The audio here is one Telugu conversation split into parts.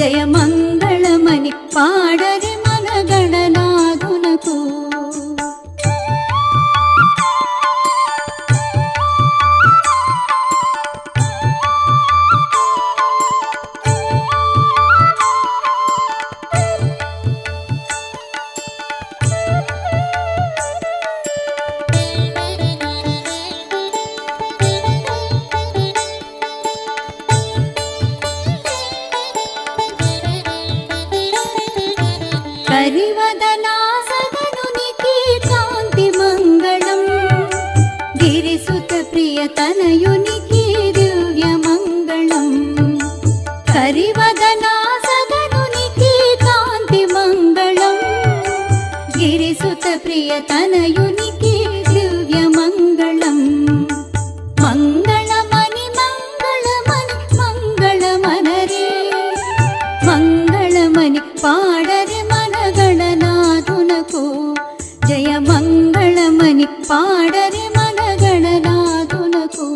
జయ మంగళమని పాడరి మన గణనాథునకు. కరివదనాసదనునికి కాంతి మంగళం, గిరిసుత ప్రియతనయునికి దివ్య మంగళం. కరివదనాసదనునికి కాంతి మంగళం, గిరిసుత ప్రియతనయునికి దివ్య మంగళం. మంగళమని మంగళమని మంగళమనరే, మంగళమని పాడరే మన గణనాథునకు. జయ మంగళమని పాడరే మన గణనాథునకు.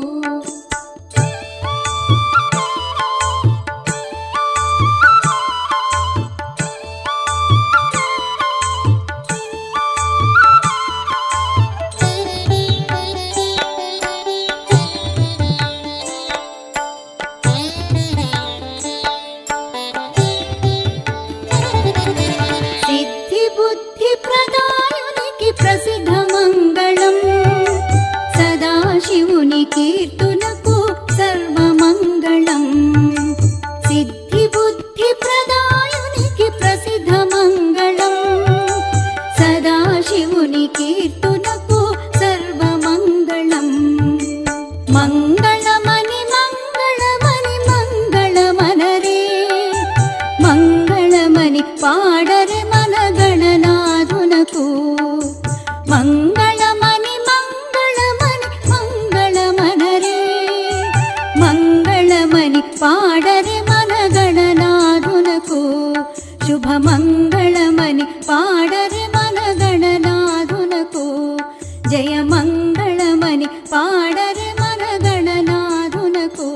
ప్రదాయునికి ప్రసిద్ధ మంగళం, సదాశివుని కీర్తునకు సర్వమంగళం. సిద్ధి బుద్ధి ప్రదాయునికి ప్రసిద్ధ మంగళం, సదాశివుని కీర్తునకు సర్వమంగళం. మంగళమని మంగళమని మంగళమనరే, మంగళమని పాడరే మన గణనాథునకు. మంగళమని మంగళమని మంగళమనరే, మంగళమని పాడరే మన గణనాథునకు. శుభ మంగళమని పాడరే మన గణనాథునకు. జయ మంగళమని పాడరే మన గణనాథునకు.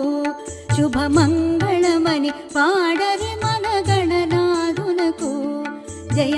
శుభ మంగళమని పాడరే మన గణనాథునకు. జయ